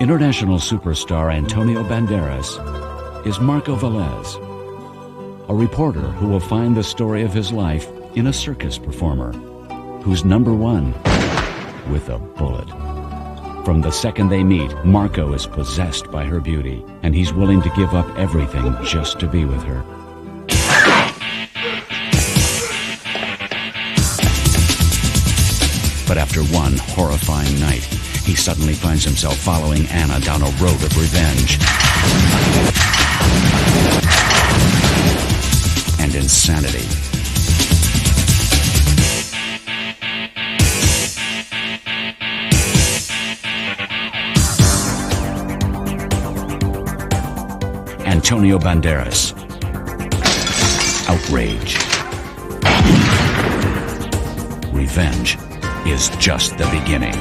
International superstar Antonio Banderas is Marco Velez, a reporter who will find the story of his life in a circus performer who's number one with a bullet. From the second they meet, Marco is possessed by her beauty, and he's willing to give up everything just to be with her. But after one horrifying night, he suddenly finds himself following Anna down a road of revenge and insanity. Antonio Banderas. Outrage. Revenge is just the beginning.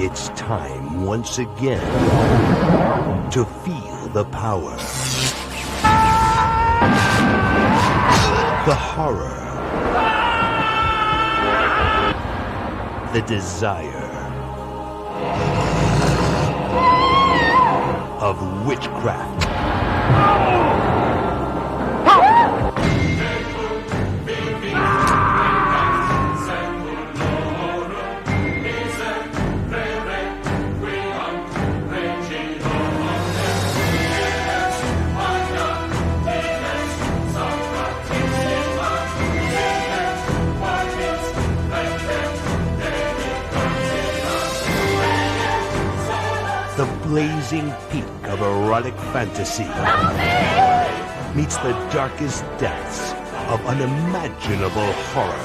It's time once again to feel the power, the horror, the desire of witchcraft. The blazing peak of erotic fantasy meets the darkest depths of unimaginable horror.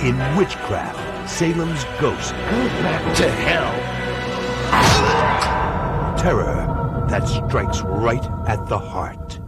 In Witchcraft, Salem's Ghost. Go back to hell. Terror that strikes right at the heart.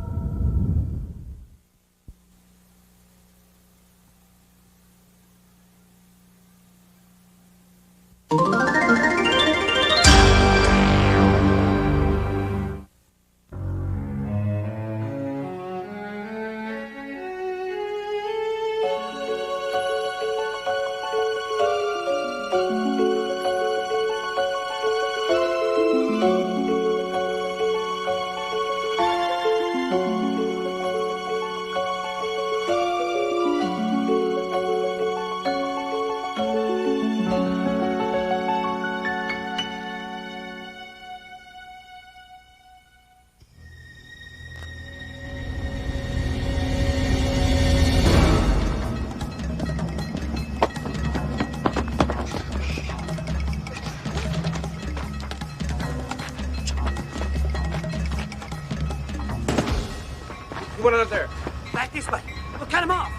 You want out there? Back this way. We'll cut him off.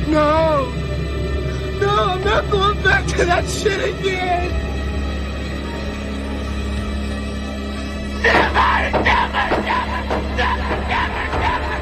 No! No, I'm not going back to that shit again! Never, never, never, never, never, never!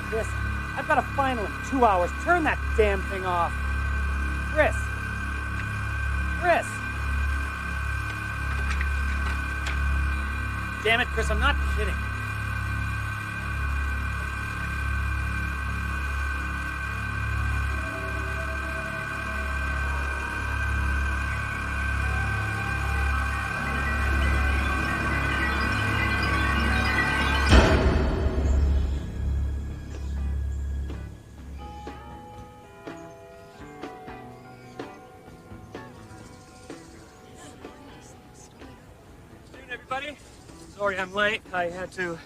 Chris, I've got a final in 2 hours. Turn that damn thing off. Chris. Chris. Damn it, Chris, I'm not kidding. Everybody, sorry I'm late. I had to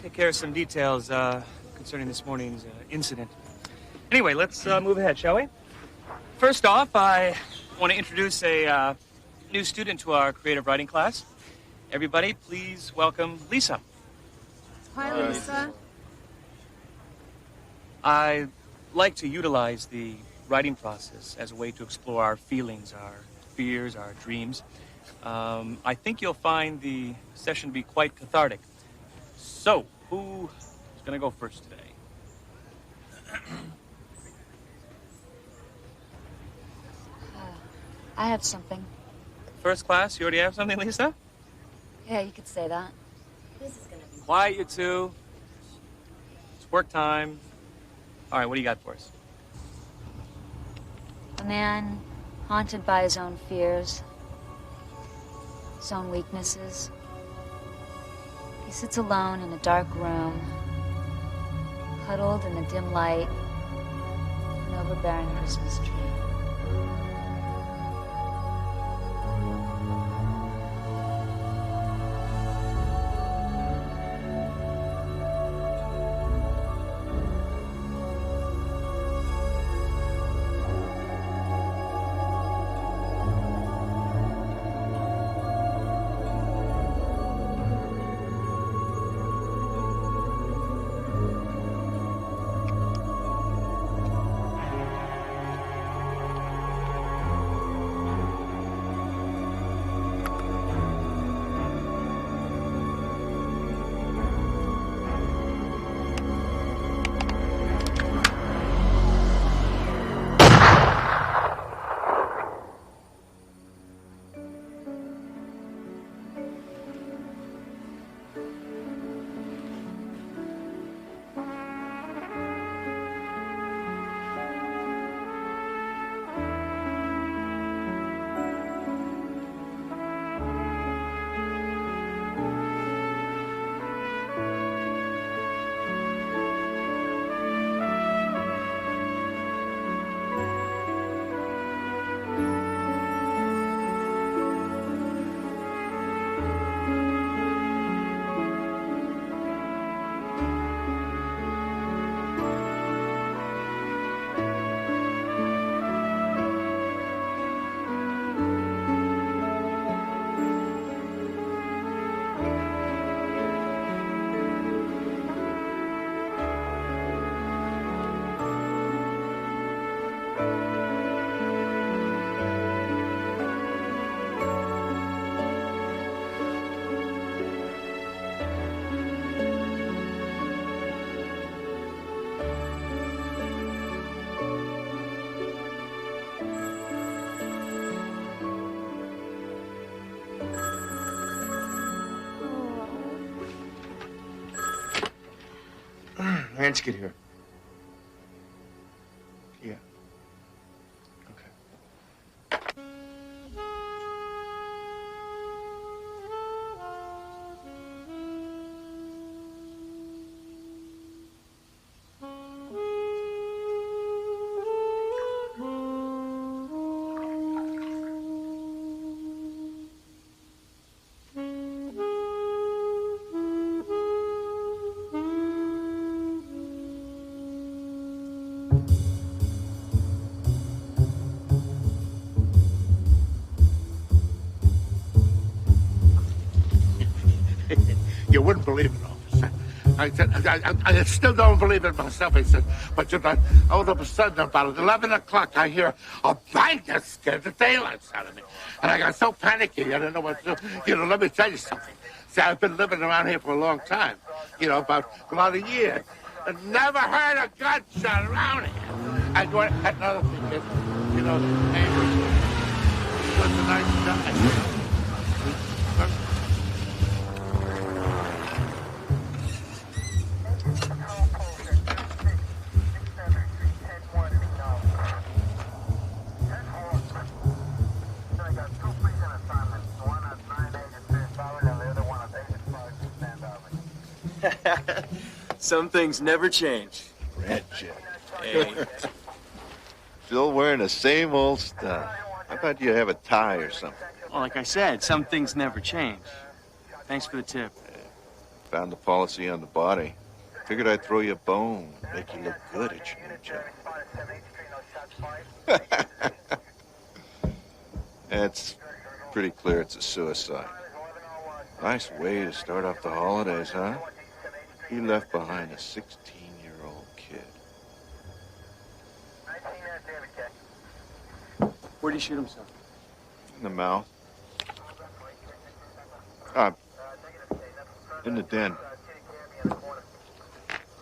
take care of some details concerning this morning's incident. Anyway, let's move ahead, shall we? First off, I want to introduce a new student to our creative writing class. Everybody, please welcome Lisa. Hi, Lisa. I like to utilize the writing process as a way to explore our feelings, our fears, our dreams. I think you'll find the session to be quite cathartic. So, who's going to go first today? I have something. First class, you already have something, Lisa? Yeah, you could say that. Quiet, you two. It's work time. All right, what do you got for us? A man haunted by his own fears, his own weaknesses. He sits alone in a dark room, huddled in the dim light of an overbearing Christmas tree. How'd you get here? Yeah. Okay. You wouldn't believe it, officer. I still don't believe it myself. I said, but you know, all of a sudden, about 11 o'clock, I hear a bang that scared the daylights out of me. And I got so panicky, I didn't know what to do. You know, let me tell you something. See, I've been living around here for a long time. You know, about a lot of years. Never heard a gunshot around here. And another thing is, you know, the neighbors was a nice guy. Some things never change. Red Jim. Hey. Still wearing the same old stuff. I thought you'd have a tie or something. Well, like I said, some things never change. Thanks for the tip. Found the policy on the body. Figured I'd throw you a bone, make you look good at your new job. It's pretty clear it's a suicide. Nice way to start off the holidays, huh? He left behind a 16-year-old kid. Where'd he shoot himself? In the mouth. In the den.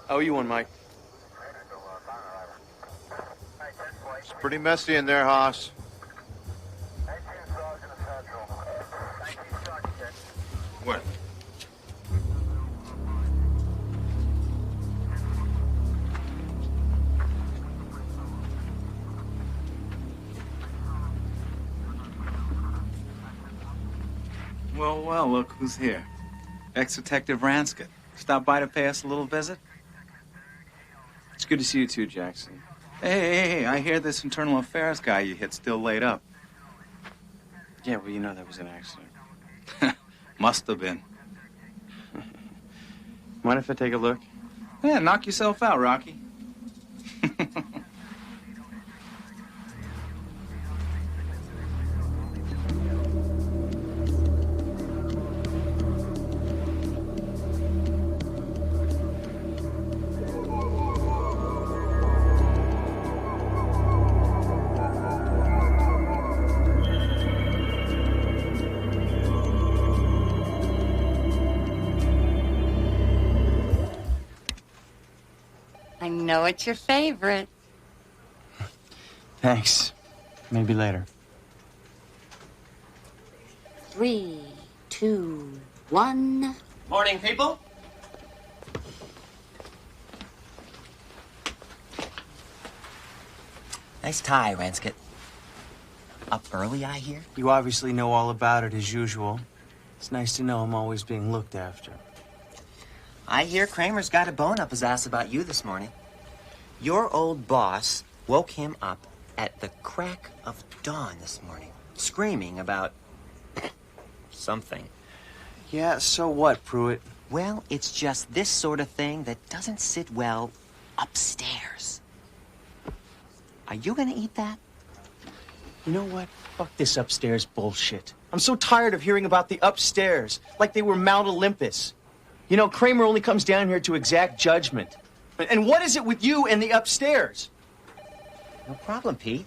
Oh, you won, Mike. It's pretty messy in there, Hoss. What? Well, look who's here. Ex-Detective Ranscott. Stop by to pay us a little visit? It's good to see you too, Jackson. Hey, I hear this internal affairs guy you hit still laid up. Yeah, well, you know that was an accident. Must have been. Mind if I take a look? Yeah, knock yourself out, Rocky. I know it's your favorite. Thanks. Maybe later. 3, 2, 1. Morning, people. Nice tie, Ranscott. Up early, I hear? You obviously know all about it as usual. It's nice to know I'm always being looked after. I hear Kramer's got a bone up his ass about you this morning. Your old boss woke him up at the crack of dawn this morning, screaming about something. Yeah, so what, Pruitt? Well, it's just this sort of thing that doesn't sit well upstairs. Are you gonna eat that? You know what? Fuck this upstairs bullshit. I'm so tired of hearing about the upstairs, like they were Mount Olympus. You know, Kramer only comes down here to exact judgment. And what is it with you and the upstairs? No problem, Pete.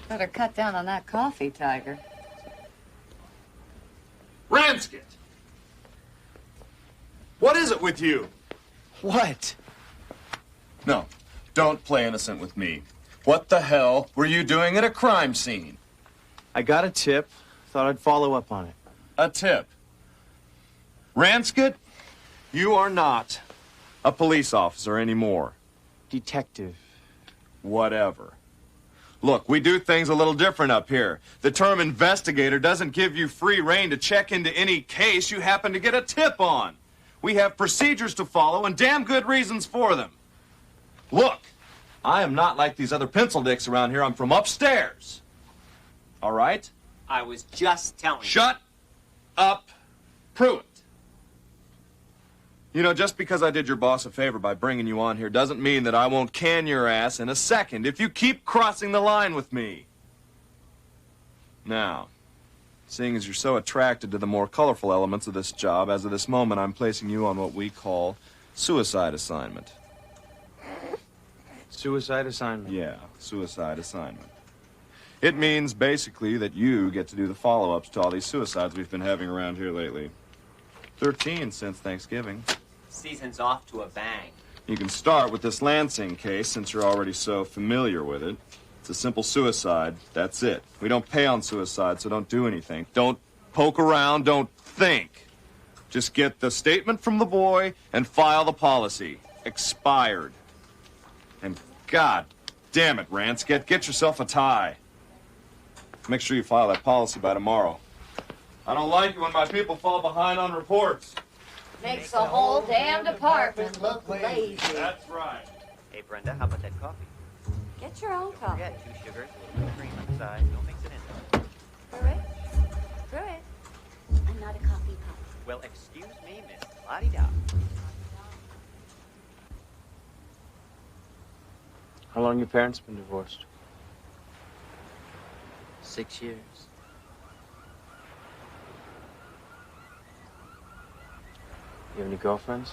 Better cut down on that coffee, Tiger. Ranscott! What is it with you? What? No, don't play innocent with me. What the hell were you doing at a crime scene? I got a tip. Thought I'd follow up on it. A tip. Ranscott, you are not a police officer anymore. Detective. Whatever. Look, we do things a little different up here. The term investigator doesn't give you free rein to check into any case you happen to get a tip on. We have procedures to follow and damn good reasons for them. Look, I am not like these other pencil dicks around here. I'm from upstairs. All right? I was just telling you. Shut up, Pruitt. You know, just because I did your boss a favor by bringing you on here doesn't mean that I won't can your ass in a second if you keep crossing the line with me. Now, seeing as you're so attracted to the more colorful elements of this job, as of this moment, I'm placing you on what we call suicide assignment. Suicide assignment? Yeah, suicide assignment. It means, basically, that you get to do the follow-ups to all these suicides we've been having around here lately. 13 since Thanksgiving. Season's off to a bang. You can start with this Lansing case since you're already so familiar with it. It's a simple suicide. That's it. We don't pay on suicide, so don't do anything. Don't poke around. Don't think. Just get the statement from the boy and file the policy. Expired. And God damn it, Ransket, get yourself a tie. Make sure you file that policy by tomorrow. I don't like it when my people fall behind on reports. Makes the whole damn department look lazy. That's right. Hey, Brenda, how about that coffee? Get your own coffee. Yeah, 2 sugars, a little bit of cream on the side. Don't mix it in. Brew it. Brew it. I'm not a coffee pop. Well, excuse me, Miss La-di-da. How long your parents been divorced? 6 years. You have any girlfriends?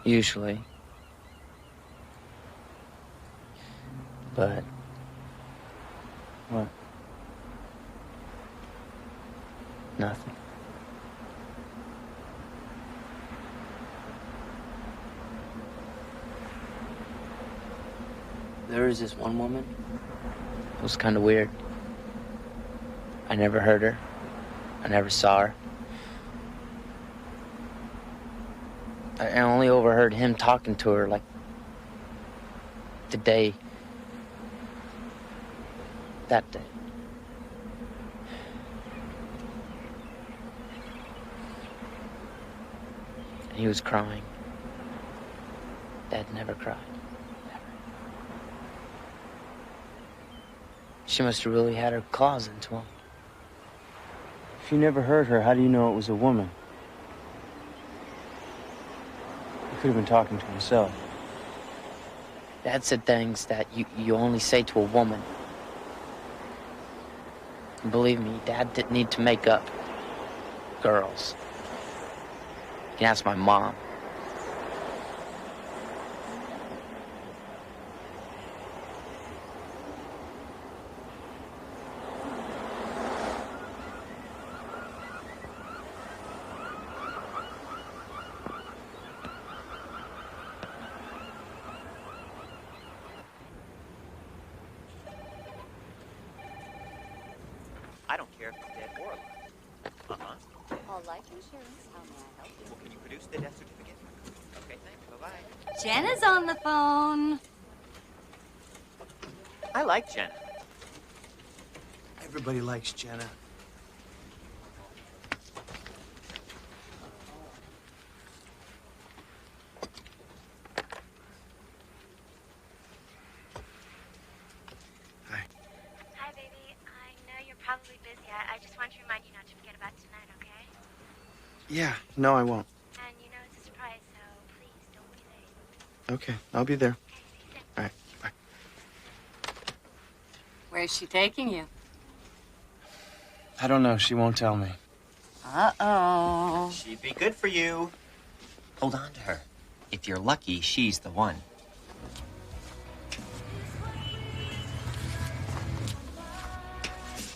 Usually. But... What? nothing. There was this one woman. It was kind of weird. I never heard her. I never saw her. I only overheard him talking to her, like, the day. That day. And he was crying. Dad never cried. Never. She must have really had her claws into him. If you never heard her, how do you know it was a woman? He could have been talking to himself. Dad said things that you only say to a woman. And believe me, Dad didn't need to make up girls. You can ask my mom. I don't care if it's dead or alive. Uh-huh. All life insurance. How may I help you? Well, can you produce the death certificate? Okay, thanks. Bye-bye. Jenna's on the phone. I like Jenna. Everybody likes Jenna. Hi, baby. I know you're probably busy. I just want to remind you not to forget about tonight, okay? Yeah, no, I won't. And you know it's a surprise, so please don't be late. Okay, I'll be there. All right, bye. Where's she taking you? I don't know. She won't tell me. Uh-oh. She'd be good for you. Hold on to her. If you're lucky, she's the one.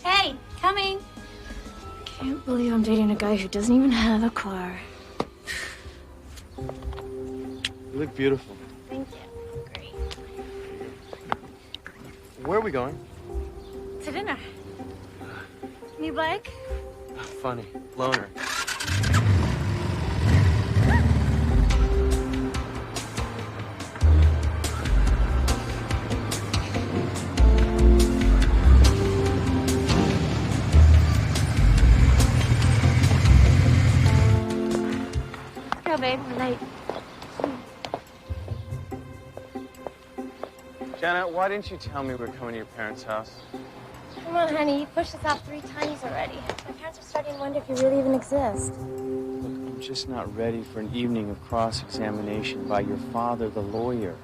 Hey, coming. Can't believe I'm dating a guy who doesn't even have a car. You look beautiful. Thank you. Great. Where are we going? To dinner. New bike? Funny. Loner. Go, babe. We're late. Jenna, why didn't you tell me we're coming to your parents' house? Come on, honey. You pushed us off 3 times already. My parents are starting to wonder if you really even exist. Look, I'm just not ready for an evening of cross-examination by your father, the lawyer.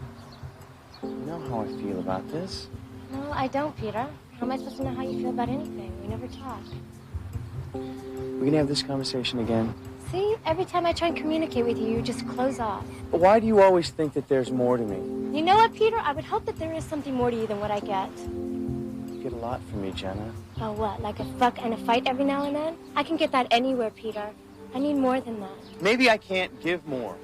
You know how I feel about this. No, I don't, Peter. How am I supposed to know how you feel about anything? We never talk. We can have this conversation again. See? Every time I try and communicate with you, you just close off. But why do you always think that there's more to me? You know what, Peter? I would hope that there is something more to you than what I get. You get a lot from me, Jenna. Oh, what? Like a fuck and a fight every now and then? I can get that anywhere, Peter. I need more than that. Maybe I can't give more.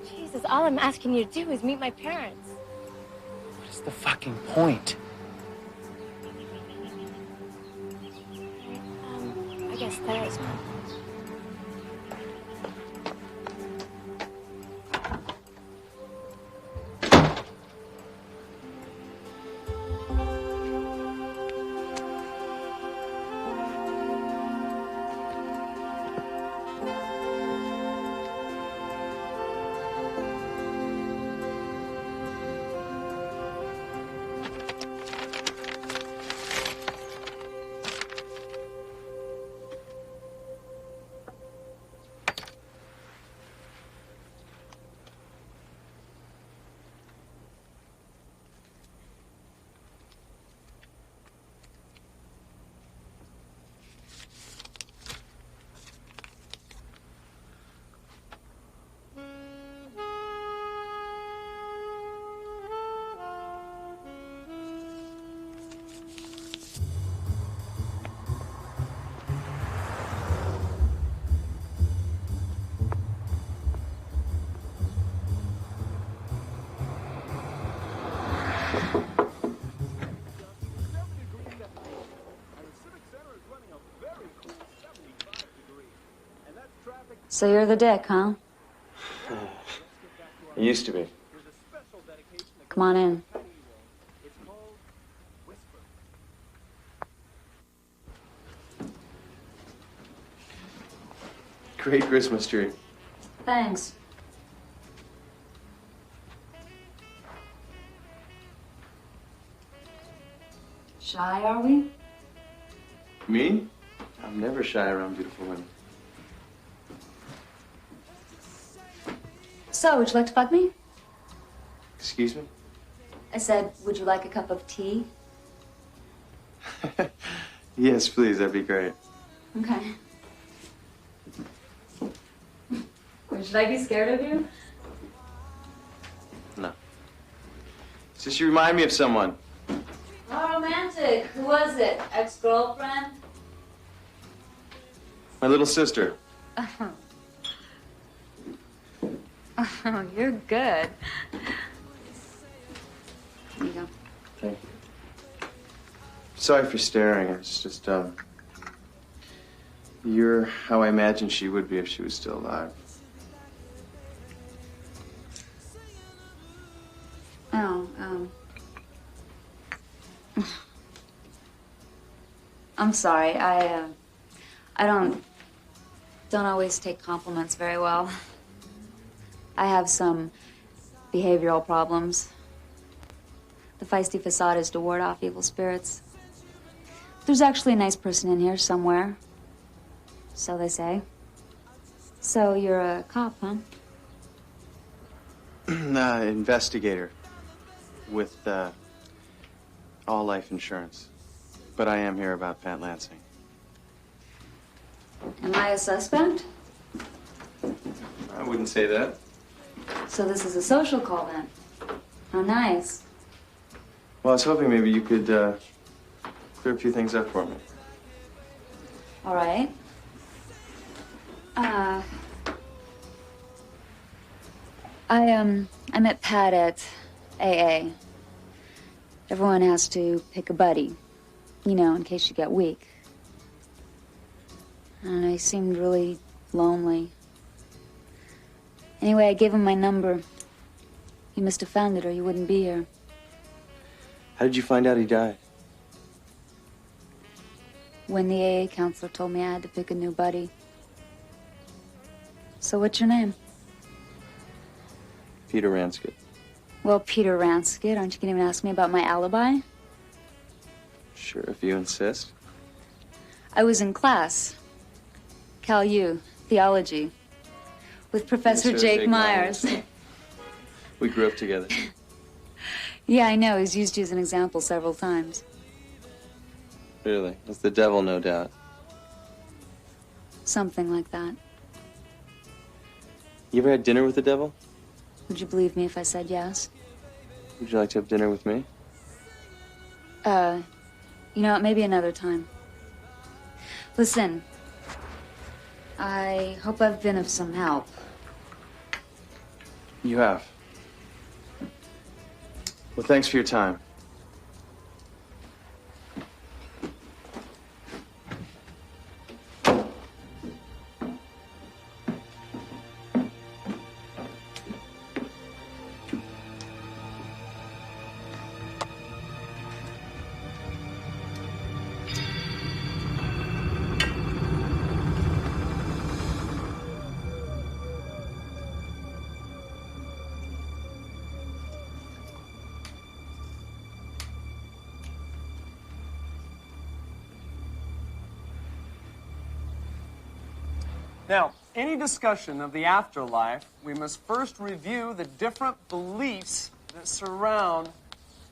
Jesus, all I'm asking you to do is meet my parents. What is the fucking point? I guess there is one. So you're the dick, huh? It used to be. Come on in. Great Christmas tree. Thanks. Shy, are we? Me? I'm never shy around beautiful women. So, would you like to fuck me? Excuse me? I said, would you like a cup of tea? Yes, please. That'd be great. Okay. Should I be scared of you? No. It's just you remind me of someone. How romantic. Who was it? Ex-girlfriend? My little sister. Oh, you're good. Here you go. Thank you. Sorry for staring. It's just, you're how I imagined she would be if she was still alive. Oh, I'm sorry. I don't always take compliments very well. I have some behavioral problems. The feisty facade is to ward off evil spirits. There's actually a nice person in here somewhere. So they say. So you're a cop, huh? Investigator with all life insurance. But I am here about Pat Lansing. Am I a suspect? I wouldn't say that. So this is a social call then. How nice. Well, I was hoping maybe you could clear a few things up for me. All right. I met Pat at AA. Everyone has to pick a buddy, you know, in case you get weak. And he seemed really lonely. Anyway, I gave him my number. He must have found it or he wouldn't be here. How did you find out he died? When the AA counselor told me I had to pick a new buddy. So what's your name? Peter Ranscott. Well, Peter Ranscott, aren't you going to even ask me about my alibi? Sure, if you insist. I was in class. Cal U, theology, with Professor Jake Myers. We grew up together. Yeah, I know. He's used you as an example several times. Really? That's the devil, no doubt. Something like that. You ever had dinner with the devil? Would you believe me if I said yes? Would you like to have dinner with me? You know, maybe another time. Listen, I hope I've been of some help. You have. Well, thanks for your time. Now, any discussion of the afterlife, we must first review the different beliefs that surround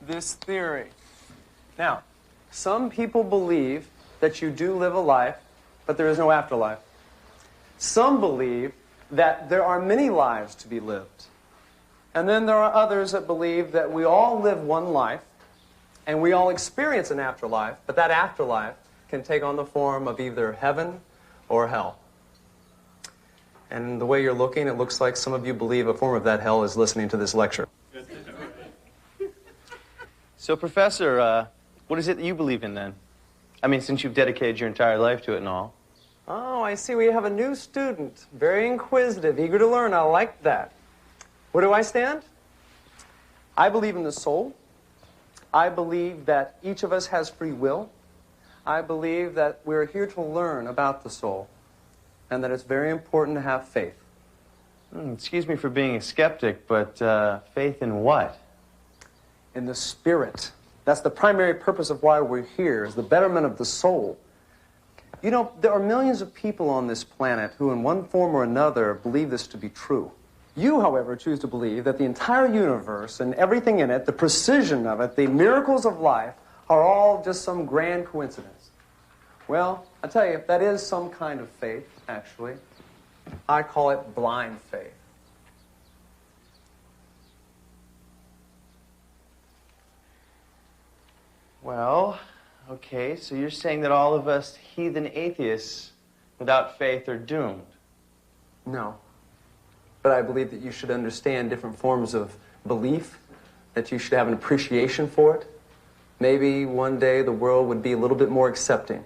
this theory. Now, some people believe that you do live a life, but there is no afterlife. Some believe that there are many lives to be lived. And then there are others that believe that we all live one life, and we all experience an afterlife, but that afterlife can take on the form of either heaven or hell. And the way you're looking, it looks like some of you believe a form of that hell is listening to this lecture. So, Professor, what is it that you believe in, then? I mean, since you've dedicated your entire life to it and all. Oh, I see. We have a new student. Very inquisitive, eager to learn. I like that. Where do I stand? I believe in the soul. I believe that each of us has free will. I believe that we're here to learn about the soul, and that it's very important to have faith. Excuse me for being a skeptic, but faith in what? In the spirit. That's the primary purpose of why we're here, is the betterment of the soul. You know, there are millions of people on this planet who in one form or another believe this to be true. You, however, choose to believe that the entire universe and everything in it, the precision of it, the miracles of life, are all just some grand coincidence. Well, I tell you, that is some kind of faith, actually. I call it blind faith. Well, okay, so you're saying that all of us heathen atheists without faith are doomed? No. But I believe that you should understand different forms of belief, that you should have an appreciation for it. Maybe one day the world would be a little bit more accepting.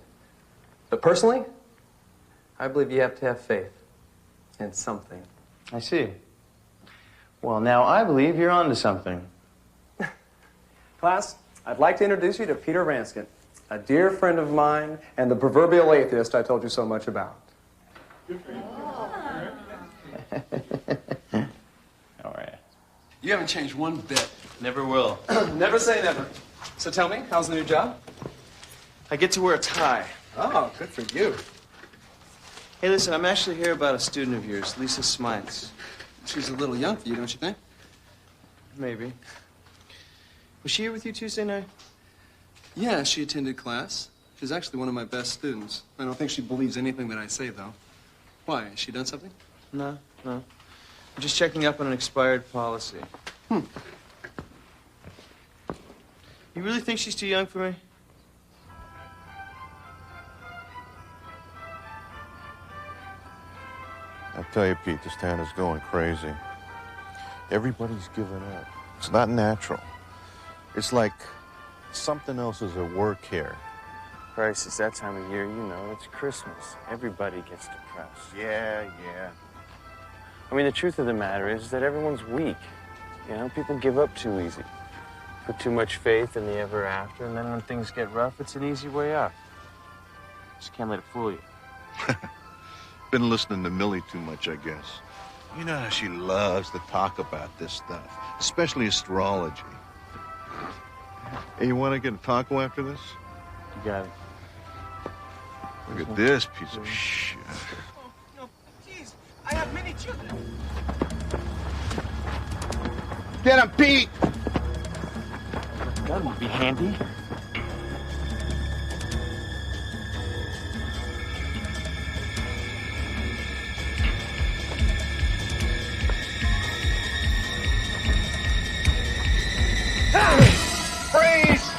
But personally, I believe you have to have faith in something. I see. Well, now I believe you're onto something. Class, I'd like to introduce you to Peter Ranskin, a dear friend of mine and the proverbial atheist I told you so much about. All right. You haven't changed one bit. Never will. Never say never. So tell me, how's the new job? I get to wear a tie. Oh, good for you. Hey, listen, I'm actually here about a student of yours, Lisa Smites. She's a little young for you, don't you think? Maybe. Was she here with you Tuesday night? Yeah, she attended class. She's actually one of my best students. I don't think she believes anything that I say, though. Why? Has she done something? No. I'm just checking up on an expired policy. You really think she's too young for me? I tell you, Pete, this town is going crazy. Everybody's giving up. It's not natural. It's like something else is at work here. Christ, it's that time of year, you know, it's Christmas. Everybody gets depressed. Yeah. I mean, the truth of the matter is that everyone's weak. You know, people give up too easy. Put too much faith in the ever after, and then when things get rough, it's an easy way out. Just can't let it fool you. Been listening to Millie too much, I guess. You know how she loves to talk about this stuff, especially astrology. Hey, you want to get a taco after this? You got it. Look at this piece of shit. No, please. I have many children. Get him, Pete! That would be handy. Freeze!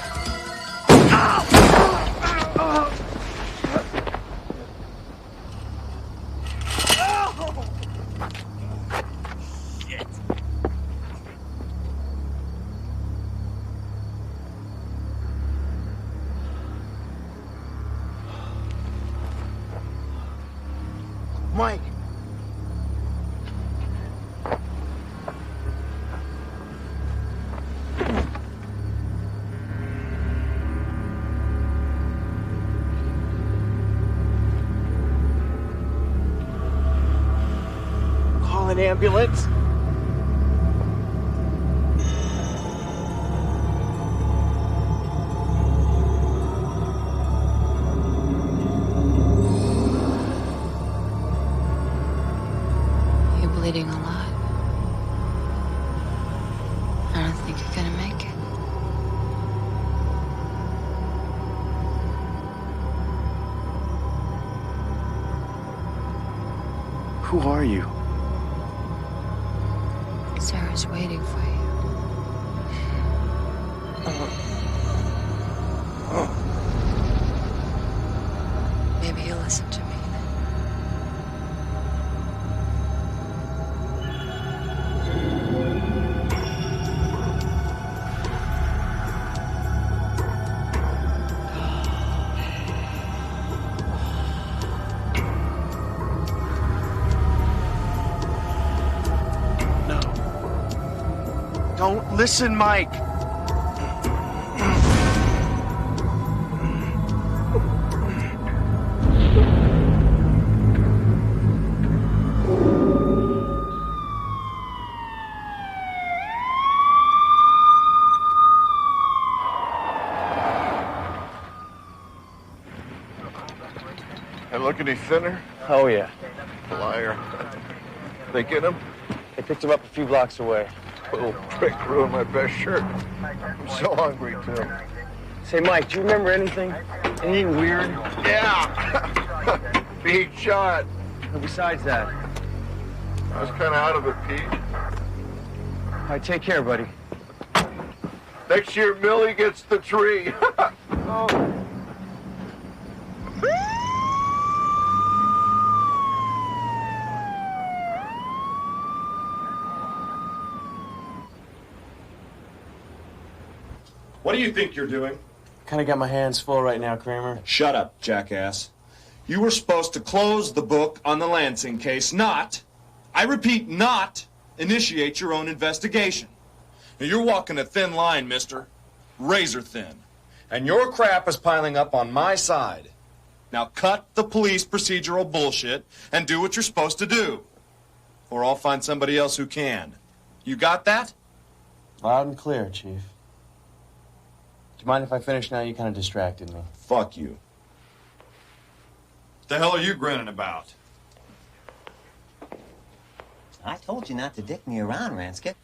Mike. Call an ambulance. You're bleeding a lot. I don't think you're gonna make it. Who are you? Sarah's waiting for you. Maybe you'll listen to me. Don't listen, Mike. And look any thinner? Oh, yeah. Liar. They get him? They picked him up a few blocks away. Little prick ruined my best shirt. I'm so hungry, too. Say, Mike, do you remember anything? Anything weird? Yeah! Being shot. And besides that? I was kind of out of it, Pete. All right, take care, buddy. Next year, Millie gets the tree. Oh. What do you think you're doing? Kind of got my hands full right now, Kramer. Shut up, jackass. You were supposed to close the book on the Lansing case, not, I repeat, not initiate your own investigation. Now, you're walking a thin line, mister. Razor thin. And your crap is piling up on my side. Now cut the police procedural bullshit and do what you're supposed to do. Or I'll find somebody else who can. You got that? Loud and clear, Chief. Do you mind if I finish now? You kind of distracted me. Fuck you. What the hell are you grinning about? I told you not to dick me around, Ransket.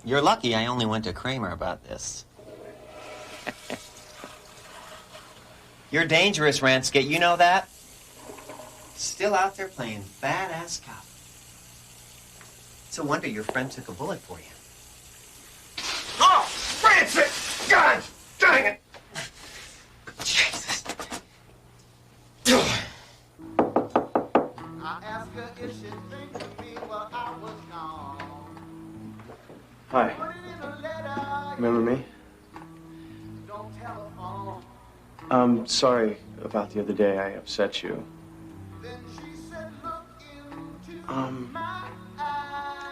You're lucky I only went to Kramer about this. You're dangerous, Ransket. You know that? Still out there playing badass cop. It's a wonder your friend took a bullet for you. Oh, Ransket! God dang it! Jesus. Hi. Remember me? I'm sorry about the other day. I upset you. I'm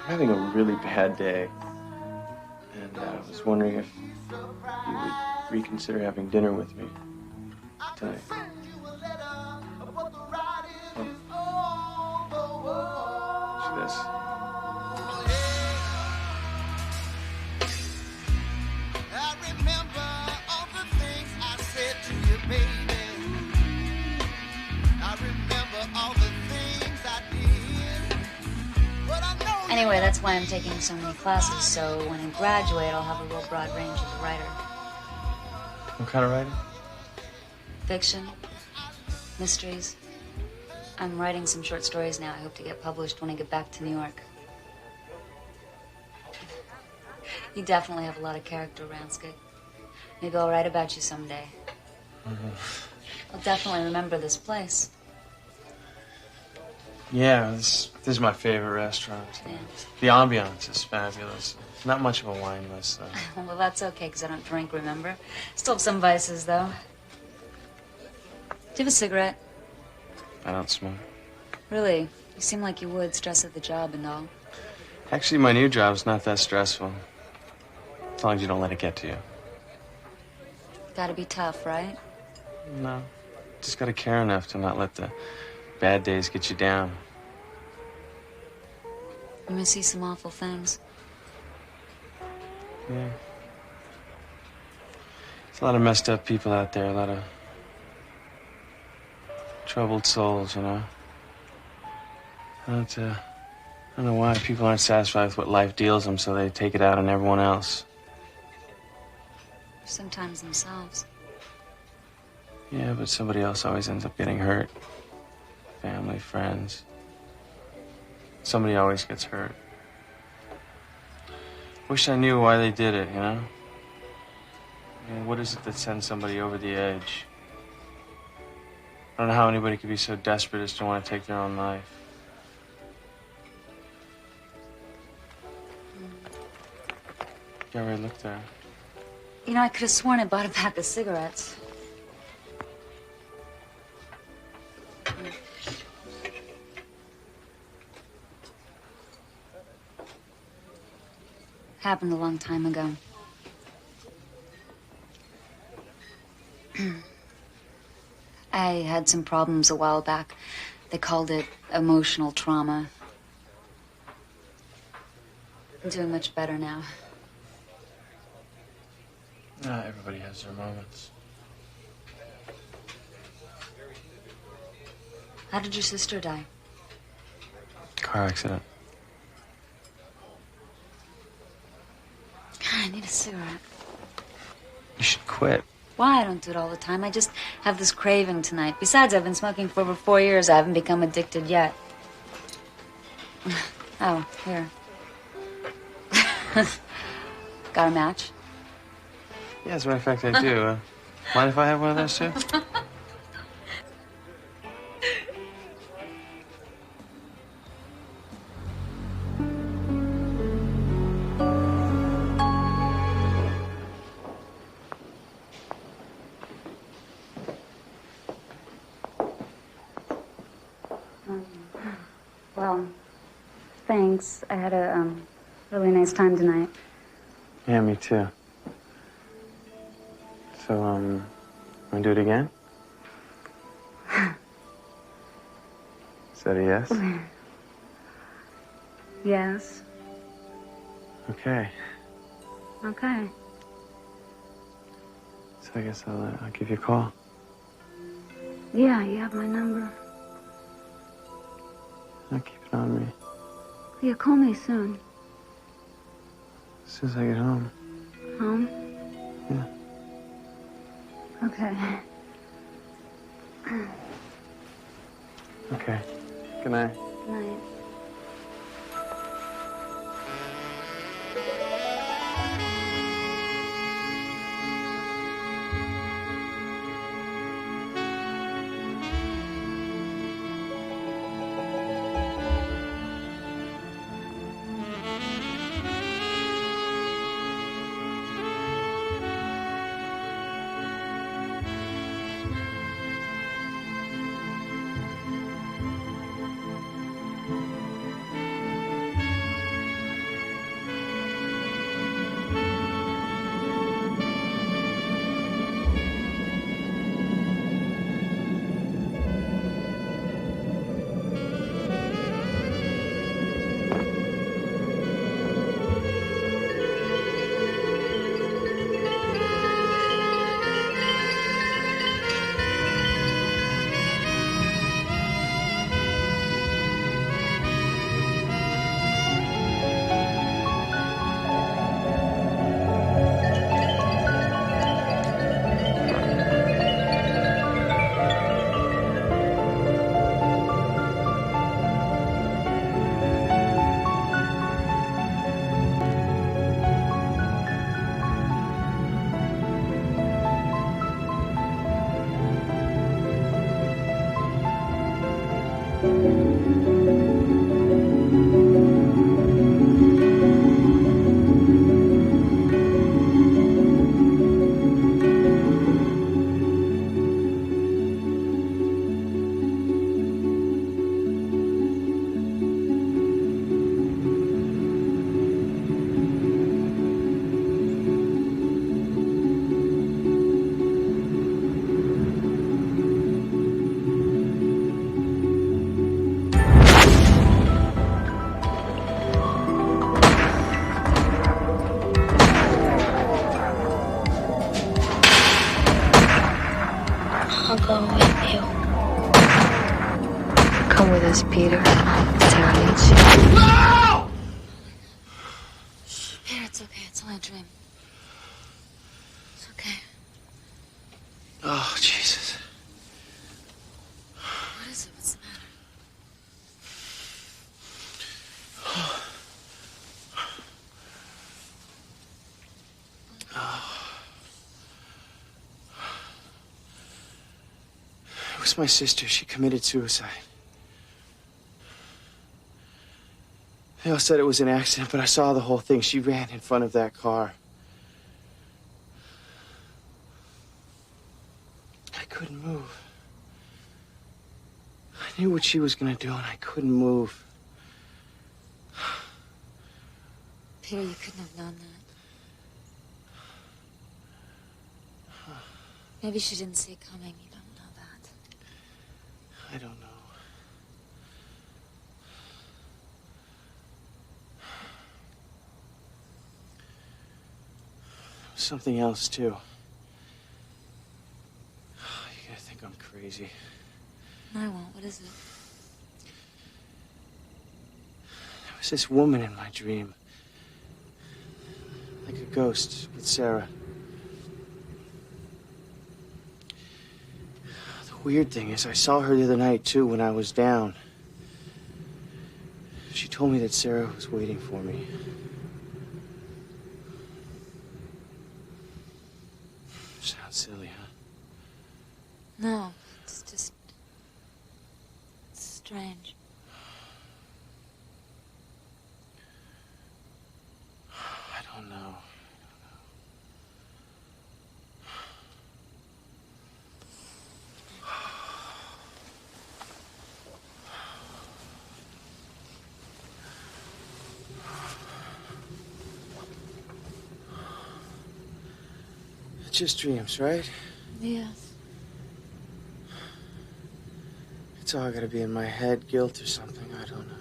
having a really bad day. And I was wondering if you would reconsider having dinner with me tonight. See this? Anyway, that's why I'm taking so many classes, so when I graduate, I'll have a real broad range as a writer. What kind of writing? Fiction, mysteries. I'm writing some short stories now. I hope to get published when I get back to New York. You definitely have a lot of character, Ransket. Maybe I'll write about you someday. I'll definitely remember this place. Yeah, this is my favorite restaurant. Yeah. The ambiance is fabulous. Not much of a wine list, though. Well, that's okay, because I don't drink, remember? Still have some vices, though. Do you have a cigarette? I don't smoke. Really? You seem like you would, stress of the job and all. Actually, my new job's not that stressful. As long as you don't let it get to you. Gotta be tough, right? No. Just gotta care enough to not let the bad days get you down. I'm gonna see some awful things. Yeah. There's a lot of messed up people out there, a lot of troubled souls, you know? I don't know why people aren't satisfied with what life deals them, so they take it out on everyone else. Sometimes themselves. Yeah, but somebody else always ends up getting hurt. Family, friends. Somebody always gets hurt. Wish I knew why they did it, you know? I mean, what is it that sends somebody over the edge? I don't know how anybody could be so desperate as to want to take their own life. You already looked there. You know, I could have sworn I bought a pack of cigarettes. Happened a long time ago. I had some problems a while back. They called it emotional trauma. I'm doing much better now. Everybody has their moments. How did your sister die? Car accident. God, I need a cigarette. You should quit. Why? I don't do it all the time. I just have this craving tonight. Besides, I've been smoking for over 4 years. I haven't become addicted yet. Oh, here. Got a match? Yeah, as a matter of fact, I do. Mind if I have one of those, too? Well, thanks. I had a really nice time tonight. Yeah, me too. So, wanna do it again? Is that a yes? Yes. Okay. Okay. So I guess I'll give you a call. Yeah, you have my number. I'll keep it on me. Yeah, call me soon. As soon as I get home. Home? Yeah. Okay. Okay. Good night. Good night. Come with us, Peter. Sarah needs you. No! Peter, it's okay. It's only a dream. It's okay. Oh, Jesus. What is it? What's the matter? It was my sister. She committed suicide. They all said it was an accident, but I saw the whole thing. She ran in front of that car. I couldn't move. I knew what she was going to do, and I couldn't move. Peter, you couldn't have known that. Maybe she didn't see it coming. You don't know that. I don't know. Something else, too. You're gonna think I'm crazy. No, I won't. What is it? There was this woman in my dream. Like a ghost with Sarah. The weird thing is, I saw her the other night, too, when I was down. She told me that Sarah was waiting for me. Sounds silly, huh? No, it's just... It's strange. I don't know. It's just dreams, right? Yes. It's all gotta be in my head, guilt or something, I don't know.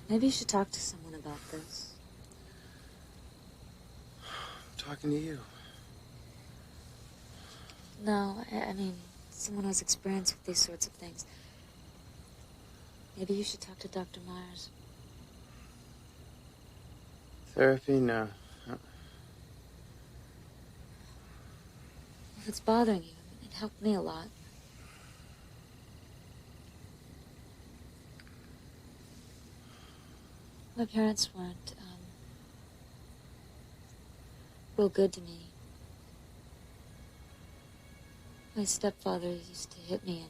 Maybe you should talk to someone about this. I'm talking to you. No, I mean, someone who's experienced with these sorts of things. Maybe you should talk to Dr. Myers. Therapy? No. If it's bothering you, it helped me a lot. My parents weren't, real good to me. My stepfather used to hit me,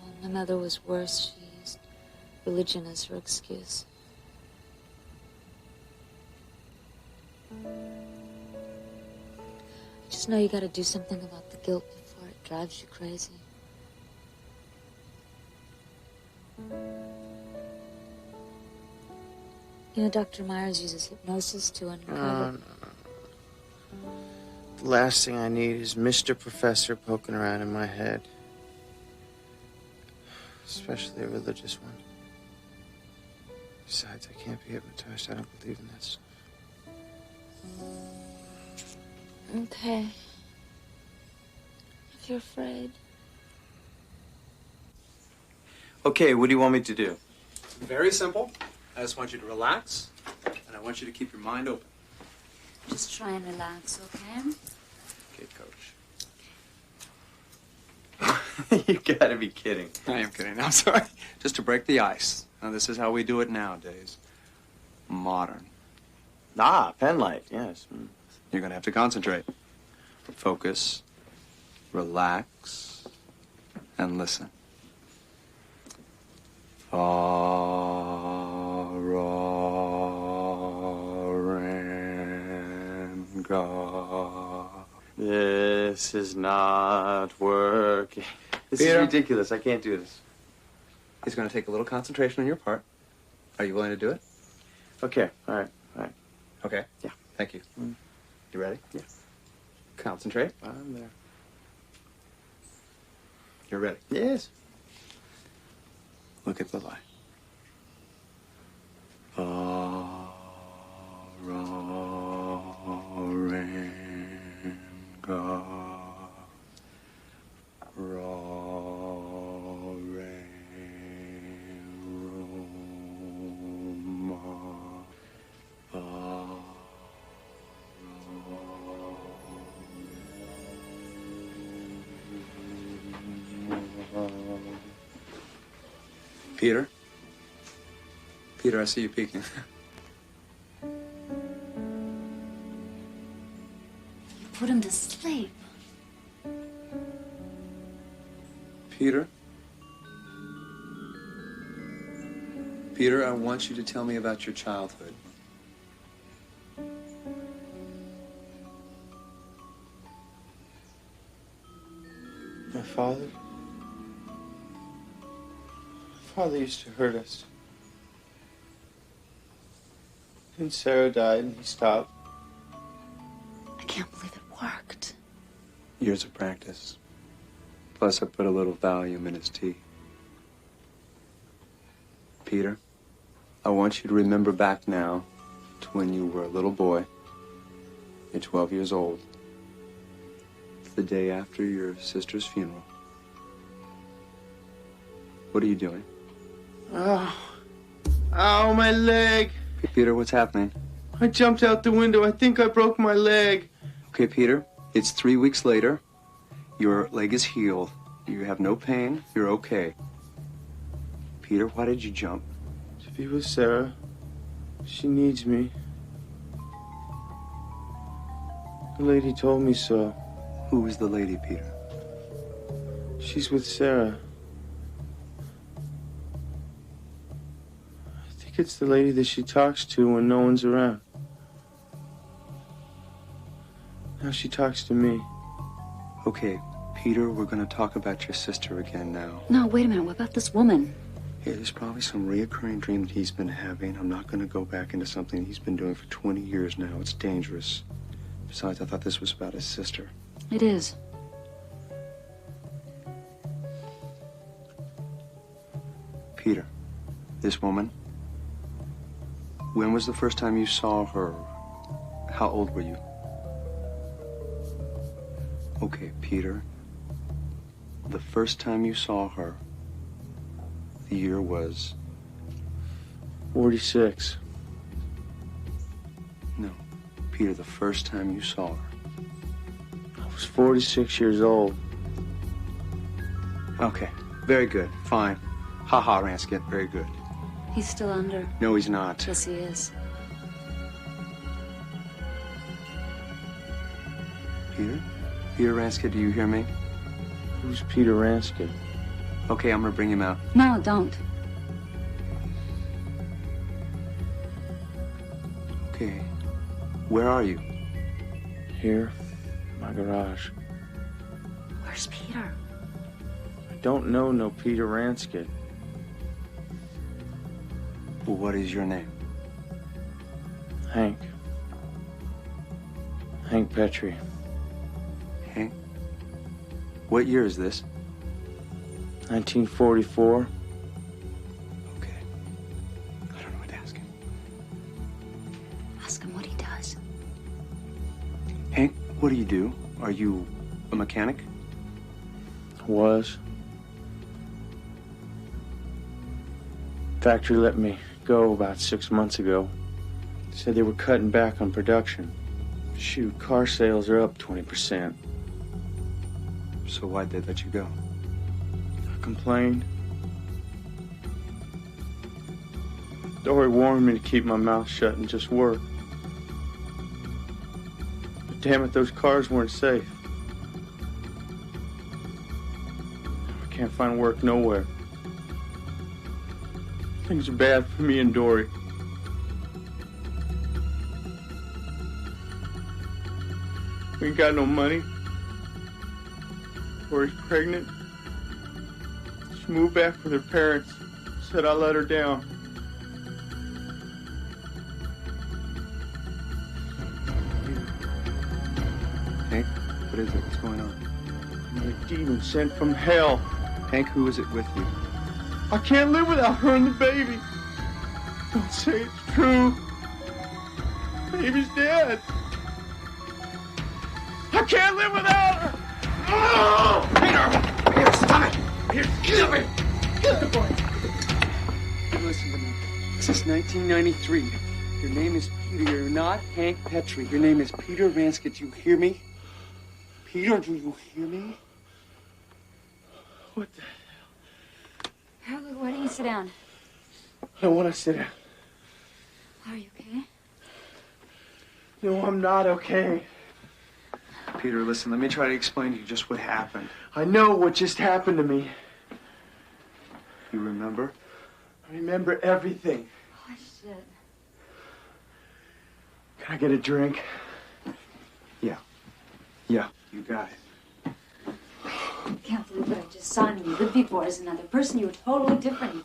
and my mother was worse. She used religion as her excuse. I just know you gotta do something about the guilt before it drives you crazy. You know, Dr. Myers uses hypnosis to uncover... No. The last thing I need is Mr. Professor poking around in my head. Especially a religious one. Besides, I can't be hypnotized. I don't believe in that stuff. Okay. If you're afraid. Okay, what do you want me to do? Very simple. I just want you to relax, and I want you to keep your mind open. Just try and relax, okay? Okay, Coach. You gotta be kidding. I am kidding. I'm sorry. Just to break the ice. Now, this is how we do it nowadays. Modern. Ah, pen light, yes. You're gonna have to concentrate. Focus, relax, and listen. This is not working. This Peter. is ridiculous. I can't do this. He's going to take a little concentration on your part. Are you willing to do it? Okay. All right. Okay. Yeah. Thank you. You ready? Yeah. Concentrate. I'm there. You're ready? Yes. Look at the light. Peter? Peter, I see you peeking. Put him to sleep. Peter? Peter, I want you to tell me about your childhood. My father used to hurt us. And Sarah died and he stopped. I can't believe it worked. Years of practice. Plus, I put a little Valium in his tea. Peter, I want you to remember back now to when you were a little boy. You're 12 years old. It's the day after your sister's funeral. What are you doing? Oh, my leg. Peter, what's happening? I jumped out the window. I think I broke my leg. Okay, Peter, it's 3 weeks later. Your leg is healed. You have no pain. You're okay. Peter, why did you jump? To be with Sarah. She needs me. The lady told me so. Who is the lady, Peter? She's with Sarah. I think it's the lady that she talks to when no one's around. Now she talks to me. Okay, Peter, we're going to talk about your sister again now. No, wait a minute. What about this woman? Yeah, there's probably some reoccurring dream that he's been having. I'm not going to go back into something he's been doing for 20 years now. It's dangerous. Besides, I thought this was about his sister. It is. Peter, this woman, when was the first time you saw her? How old were you? Okay, Peter, the first time you saw her, the year was? 46. No, Peter, the first time you saw her. I was 46 years old. Okay, very good, fine. Ha-ha, Ransket, very good. He's still under. No, he's not. Yes, he is. Peter? Peter Ransket, do you hear me? Who's Peter Ransket? Okay, I'm gonna bring him out. No, don't. Okay, where are you? Here, my garage. Where's Peter? I don't know no Peter Ransket. Well, what is your name? Hank. Hank Petrie. Hank? What year is this? 1944. Okay. I don't know what to ask him. Ask him what he does. Hank, what do you do? Are you a mechanic? Was. Factory let me go about 6 months ago. Said they were cutting back on production. Shoot, car sales are up 20%. So why'd they let you go? I complained. Dory warned me to keep my mouth shut and just work. But damn it, those cars weren't safe. I can't find work nowhere. Things are bad for me and Dory. We ain't got no money. Dory's pregnant. She moved back with her parents. Said I let her down. Hank, what is it? What's going on? I'm a demon sent from hell. Hank, who is it with you? I can't live without her and the baby. Don't say it's true. Baby's dead. I can't live without her! Oh! Peter, stop it! Peter, kill me! Get the boy! Listen to me. This is 1993. Your name is Peter. You're not Hank Petrie. Your name is Peter Ransket. Do you hear me? Peter, do you hear me? What the hell? Harold, why don't you sit down? I don't want to sit down. Are you okay? No, I'm not okay. Peter, listen, let me try to explain to you just what happened. I know what just happened to me. You remember? I remember everything. Oh, shit. Can I get a drink? Yeah. Yeah, you got it. I can't believe what I just saw in you. You lived before as another person. You were totally different.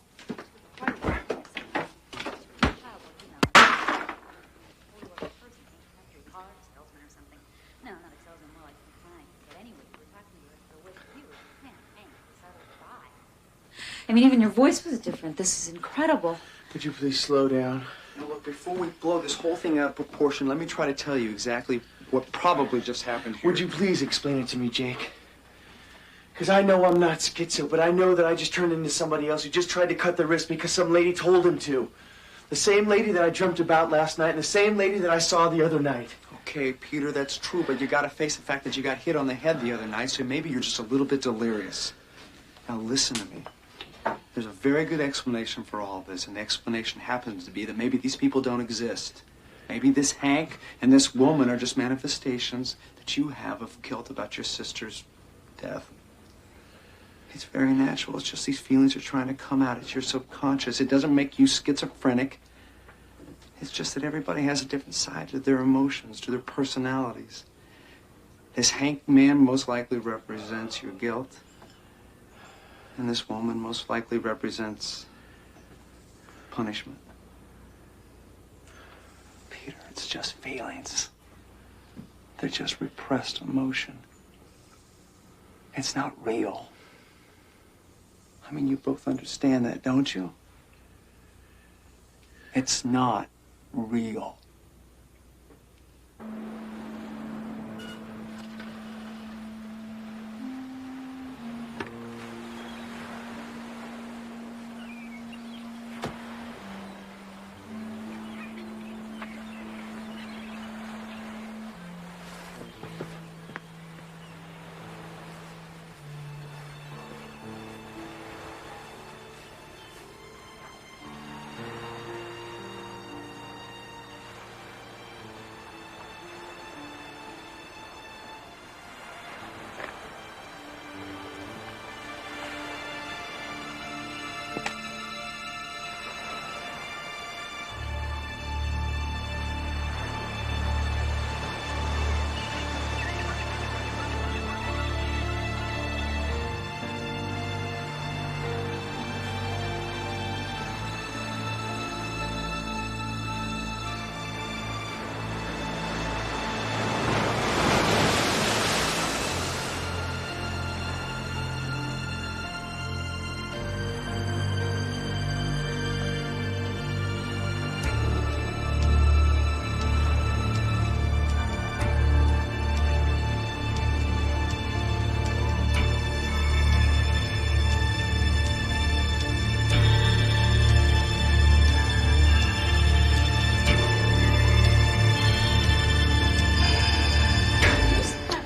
I mean, even your voice was different. This is incredible. Could you please slow down? Now, look, before we blow this whole thing out of proportion, let me try to tell you exactly what probably just happened here. Would you please explain it to me, Jake? Because I know I'm not schizo, but I know that I just turned into somebody else who just tried to cut the wrist because some lady told him to. The same lady that I dreamt about last night and the same lady that I saw the other night. Okay, Peter, that's true, but you gotta face the fact that you got hit on the head the other night, so maybe you're just a little bit delirious. Now, listen to me. There's a very good explanation for all this, and the explanation happens to be that maybe these people don't exist. Maybe this Hank and this woman are just manifestations that you have of guilt about your sister's death. It's very natural. It's just these feelings are trying to come out. It's your subconscious. It doesn't make you schizophrenic. It's just that everybody has a different side to their emotions, to their personalities. This Hank man most likely represents your guilt. And this woman most likely represents punishment. Peter, it's just feelings. They're just repressed emotion. It's not real. I mean, you both understand that, don't you? It's not real.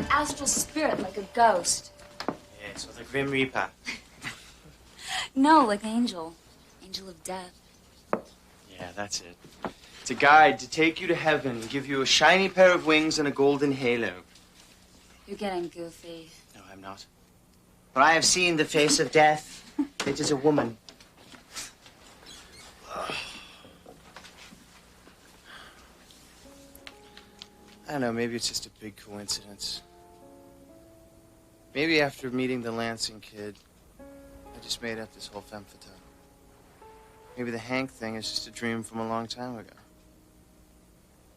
Astral spirit, like a ghost. Yeah, so the Grim Reaper. No, like angel. Angel of death. Yeah, that's it. It's a guide to take you to heaven, give you a shiny pair of wings and a golden halo. You're getting goofy. No, I'm not. But I have seen the face of death. It is a woman. I don't know, maybe it's just a big coincidence. Maybe after meeting the Lansing kid, I just made up this whole femme fatale. Maybe the Hank thing is just a dream from a long time ago.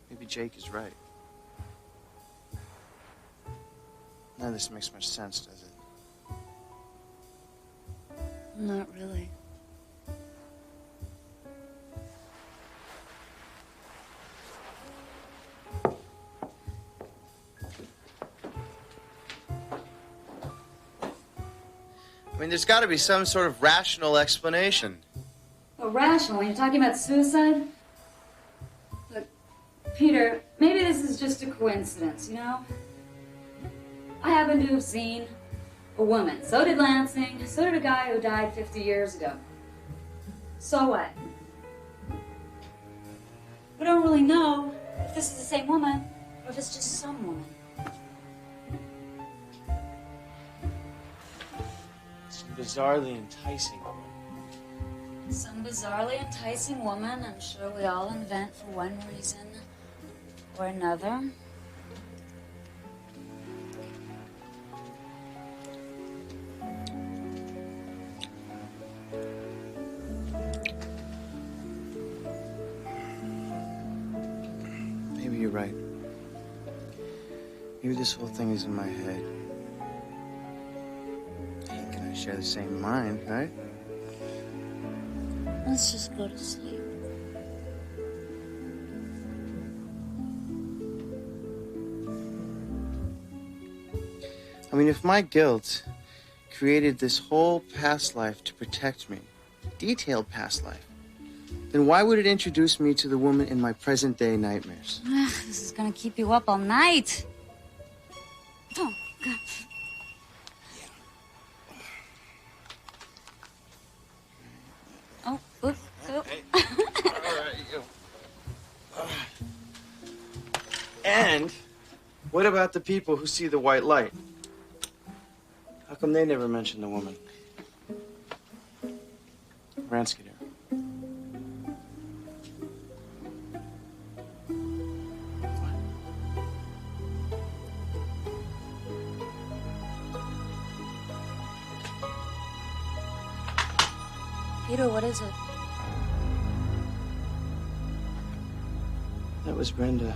Maybe Jake is right. None of this makes much sense, does it? Not really. I mean, there's got to be some sort of rational explanation. Well, rational, when you're talking about suicide? Look, Peter, maybe this is just a coincidence, you know? I happen to have seen a woman. So did Lansing. So did a guy who died 50 years ago. So what? We don't really know if this is the same woman or if it's just some woman. Some bizarrely enticing woman. Some bizarrely enticing woman, I'm sure we all invent for one reason or another. Maybe you're right. Maybe this whole thing is in my head. Hank and I share the same mind, right? Let's just go to sleep. I mean, if my guilt created this whole past life to protect me, detailed past life, then why would it introduce me to the woman in my present-day nightmares? This is gonna keep you up all night. Oh, God. Oh, oops. Oh. And what about the people who see the white light? How come they never mention the woman? Ransky here. Peter, what is it? That was Brenda.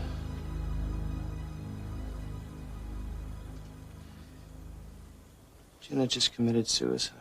Jenna just committed suicide.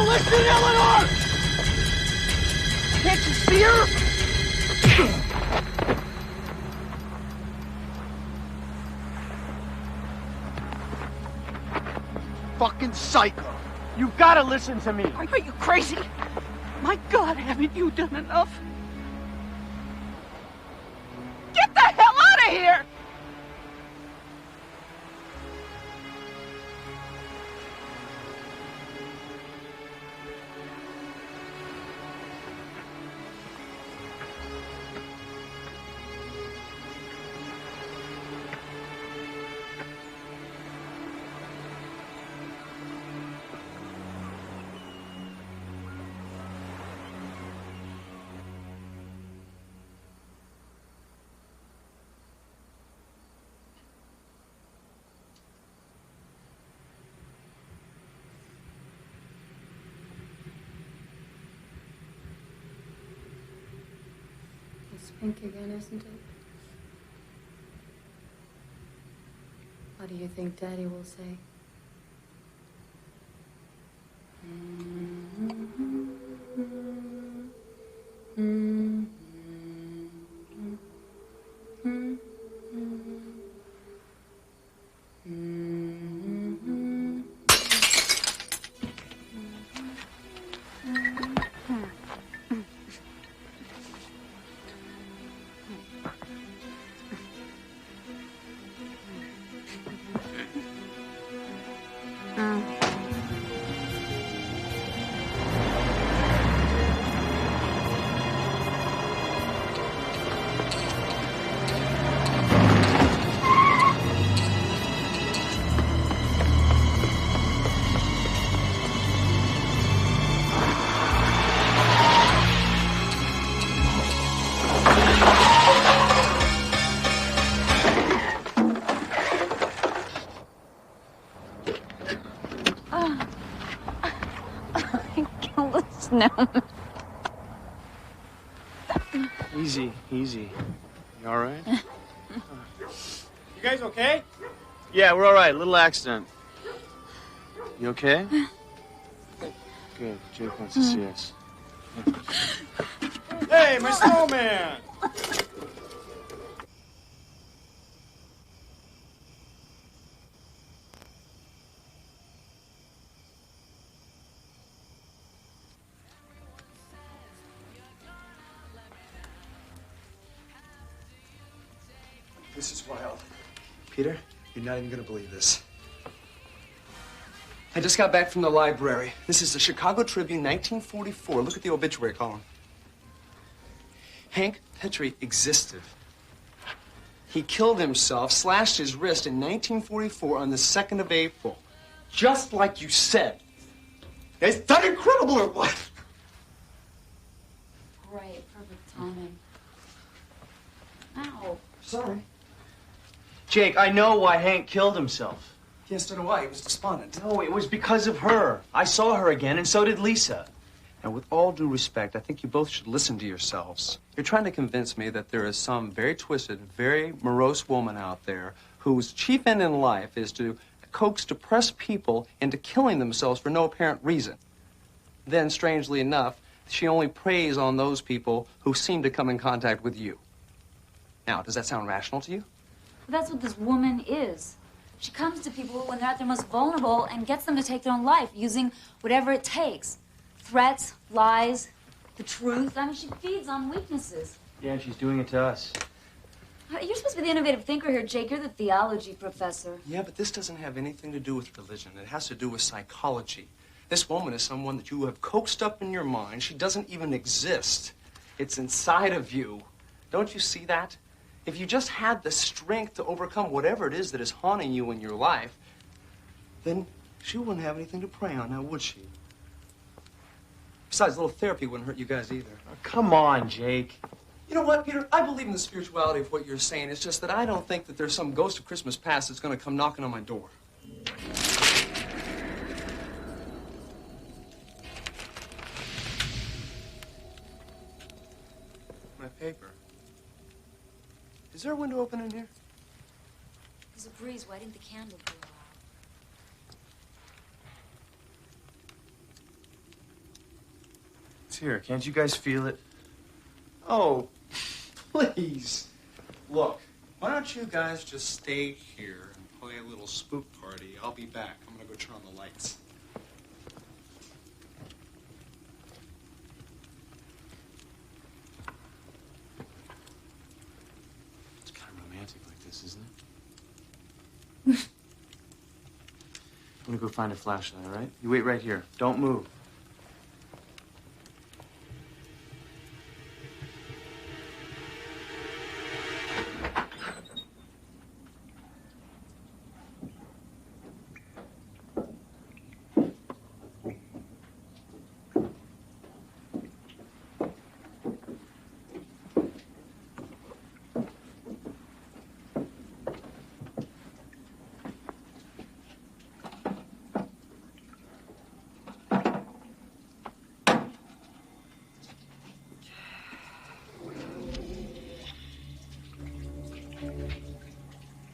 Listen, Eleanor! Can't you see her? Fucking psycho. You gotta listen to me. Are you crazy? My God, haven't you done enough? Get the hell out of here! It's pink again, isn't it? What do you think Daddy will say? Easy, easy. You all right? You guys okay? Yeah, we're all right. Little accident. You okay? Good. Jake wants to see us. Hey, my snowman! This is wild. Peter, you're not even gonna believe this. I just got back from the library. This is the Chicago Tribune, 1944. Look at the obituary column. Hank Petrie existed. He killed himself, slashed his wrist in 1944 on the 2nd of April. Just like you said. Is that incredible or what? Great, perfect timing. Ow. Sorry. Jake, I know why Hank killed himself. Yes, so do I. He was despondent. No, it was because of her. I saw her again, and so did Lisa. Now, with all due respect, I think you both should listen to yourselves. You're trying to convince me that there is some very twisted, very morose woman out there whose chief end in life is to coax depressed people into killing themselves for no apparent reason. Then, strangely enough, she only preys on those people who seem to come in contact with you. Now, does that sound rational to you? But that's what this woman is. She comes to people when they're at their most vulnerable and gets them to take their own life using whatever it takes. Threats, lies, the truth. I mean, she feeds on weaknesses. Yeah, and she's doing it to us. You're supposed to be the innovative thinker here, Jake. You're the theology professor. Yeah, but this doesn't have anything to do with religion. It has to do with psychology. This woman is someone that you have coaxed up in your mind. She doesn't even exist. It's inside of you. Don't you see that? If you just had the strength to overcome whatever it is that is haunting you in your life, then she wouldn't have anything to prey on, now would she? Besides, a little therapy wouldn't hurt you guys either. Oh, come on, Jake. You know what, Peter? I believe in the spirituality of what you're saying. It's just that I don't think that there's some ghost of Christmas past that's going to come knocking on my door. My paper. Is there a window open in here? There's a breeze. Why didn't the candle go out? It's here. Can't you guys feel it? Oh, please. Look, why don't you guys just stay here and play a little spook party? I'll be back. I'm going to go turn on the lights. It's kind of romantic like this, isn't it? I'm going to go find a flashlight, all right? You wait right here. Don't move.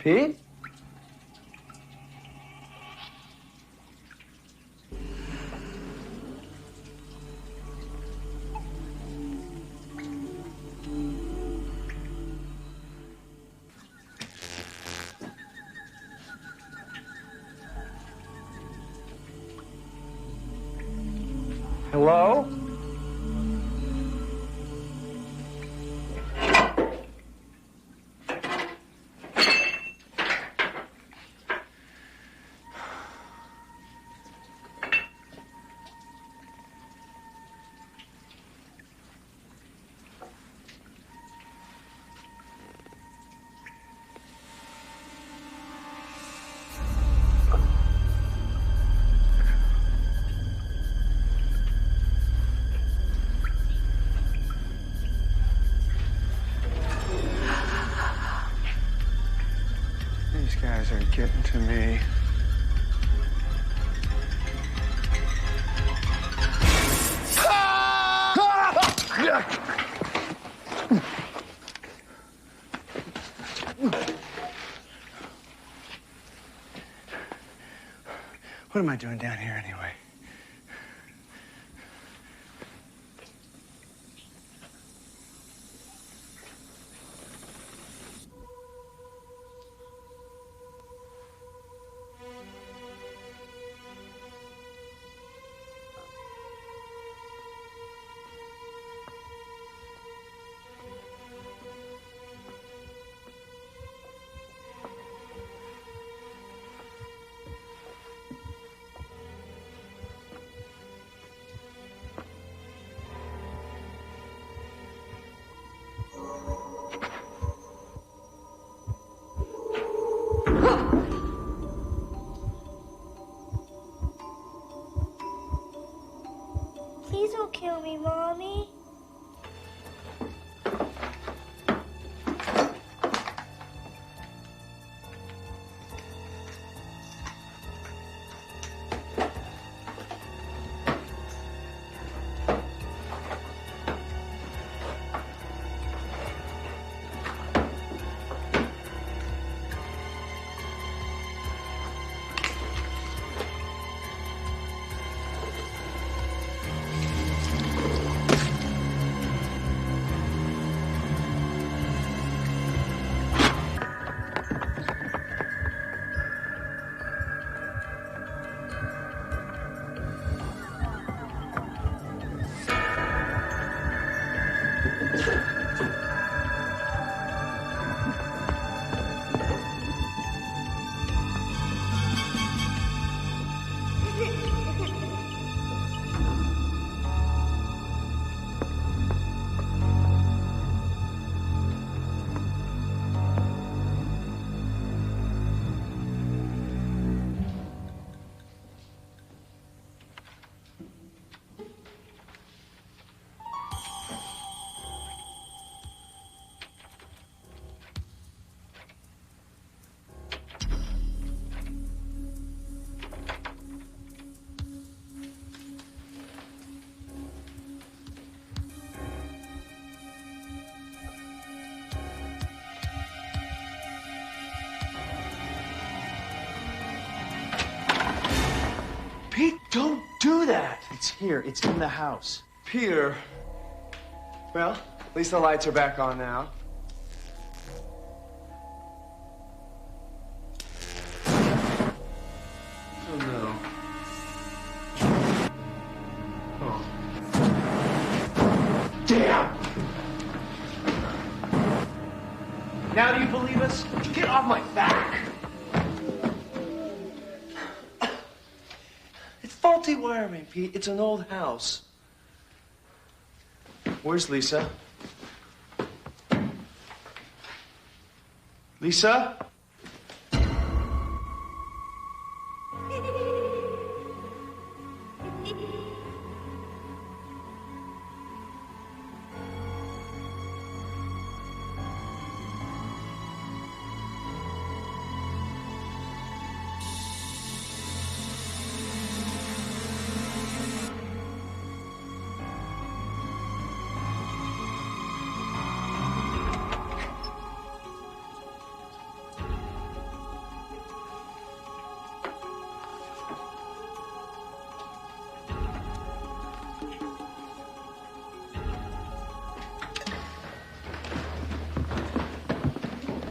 Pete? Hello? These guys are getting to me. What am I doing down here anyway? Please don't kill me, Mommy. Pete, don't do that. It's here. It's in the house. Peter. Well, at least the lights are back on now. Oh, no. Oh. Damn! Now do you believe us? Get off my back! It's faulty wiring, Pete. It's an old house. Where's Lisa? Lisa?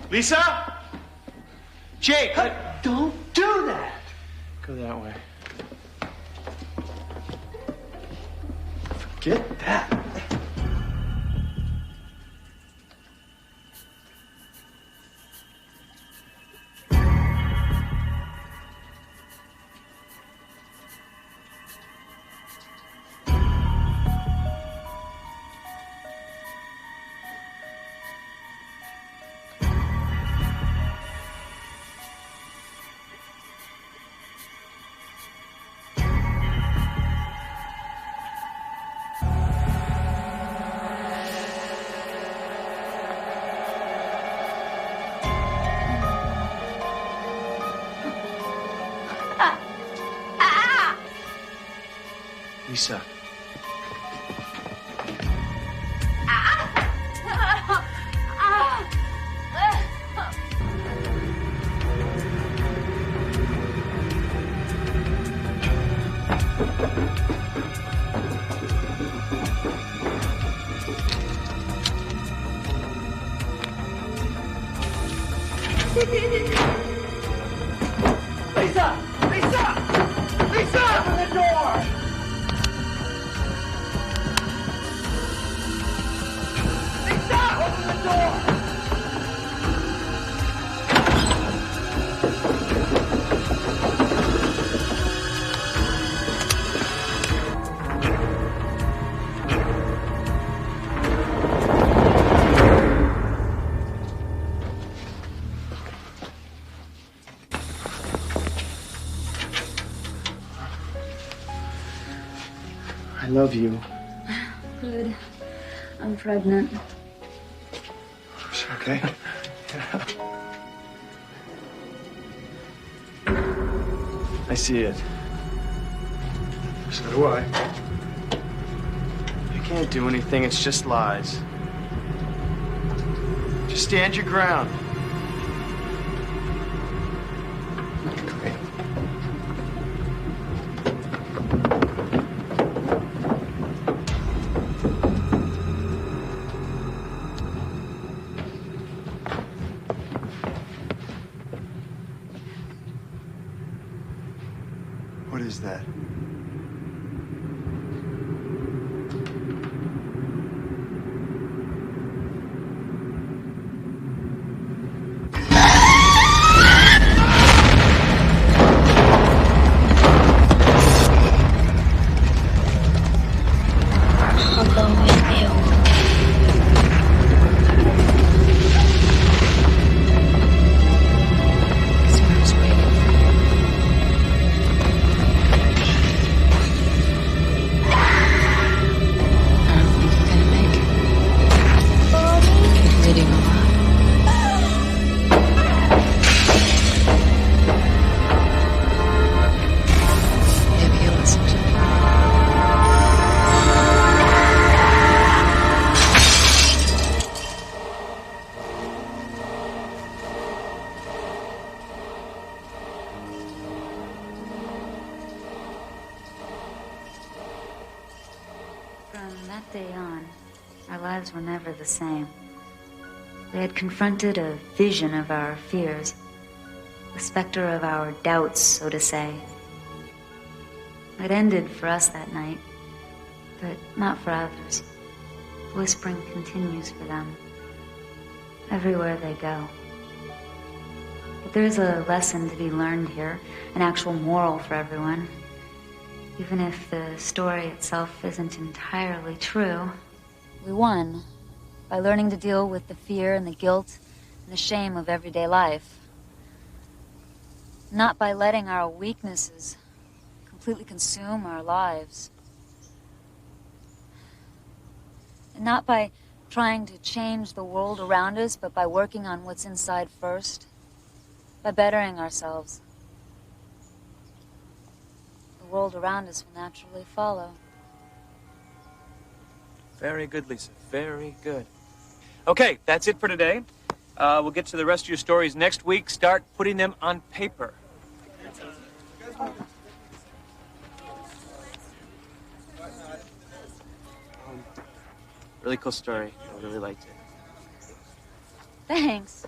Lisa? Jake! Don't do that! Go that way. Forget that. Lisa. Lisa! Lisa! Lisa! Open the door! Lisa! Open the door! I love you. Good. I'm pregnant. Okay? I see it. So do I. You can't do anything, it's just lies. Just stand your ground. What is that? I'll go with you. Smart's waiting for you. I don't think you're gonna make it. You're bleeding a lot. Maybe you'll listen to me. From that day on, our lives were never the same. We had confronted a vision of our fears, the specter of our doubts, so to say. It ended for us that night, but not for others. The whispering continues for them, everywhere they go. But there's a lesson to be learned here, an actual moral for everyone. Even if the story itself isn't entirely true, we won by learning to deal with the fear and the guilt and the shame of everyday life. Not by letting our weaknesses completely consume our lives. And not by trying to change the world around us, but by working on what's inside first, by bettering ourselves. The world around us will naturally follow. Very good, Lisa. Very good. Okay, that's it for today. We'll get to the rest of your stories next week. Start putting them on paper. Really cool story. I really liked it. Thanks.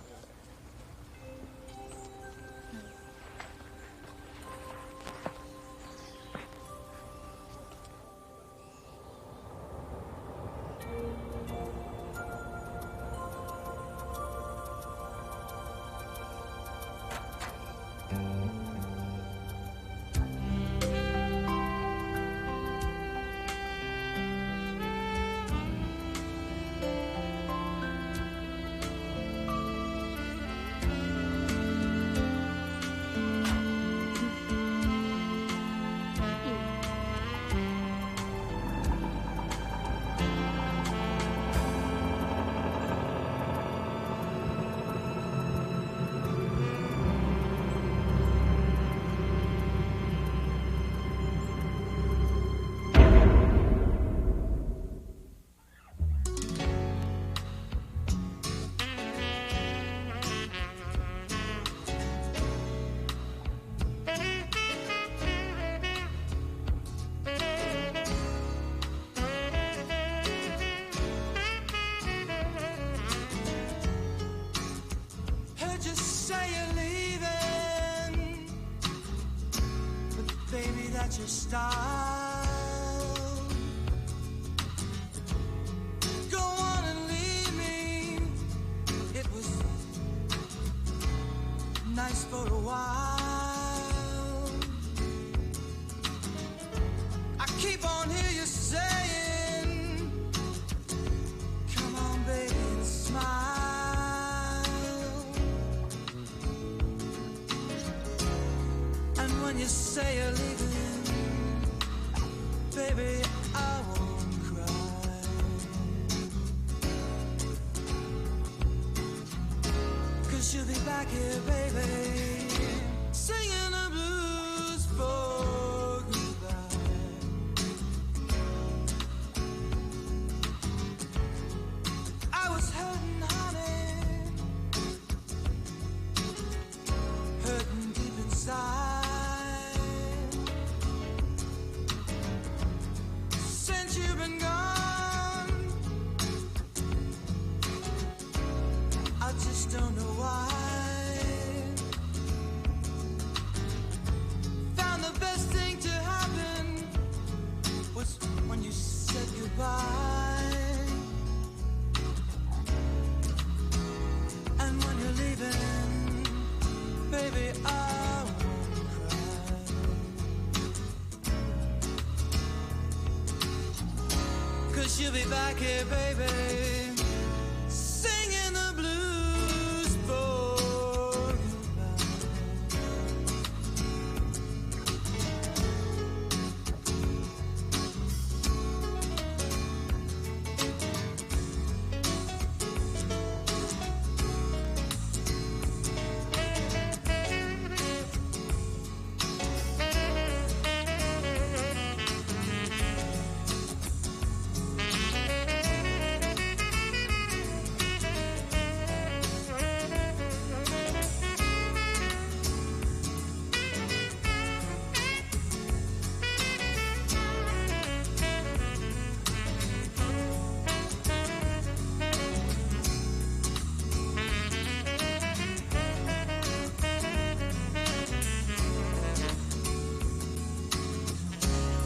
got your style. Go on and leave me. It was nice for a while. I keep on hear you saying, come on, baby, and smile. And when you say you're leaving, baby, I won't cry. 'Cause you'll be back here, baby, singing the blues for goodbye. I was hurting, honey, hurting deep inside. Since you've been gone, I just don't know why. Found the best thing to happen was when you said goodbye. And when you're leaving, baby, I won't cry. 'Cause you'll be back here, baby, singing the blues for goodbye.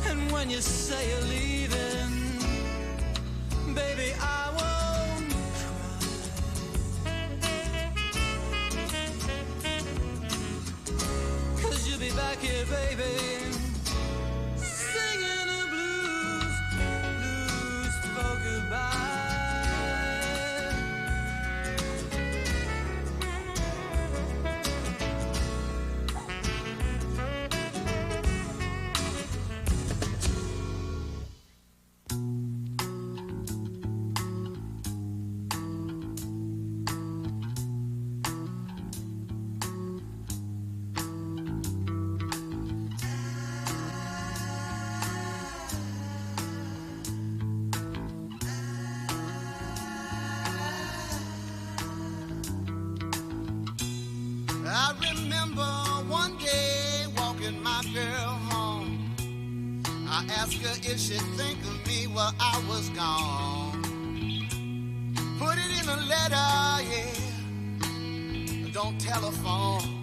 And when you say you're leaving, baby, I won't cry. 'Cause you'll be back here, baby, singing the blues, blues for goodbye. I remember one day walking my girl home. I asked her if she'd think of me while I was gone. Put it in a letter, yeah. Don't telephone.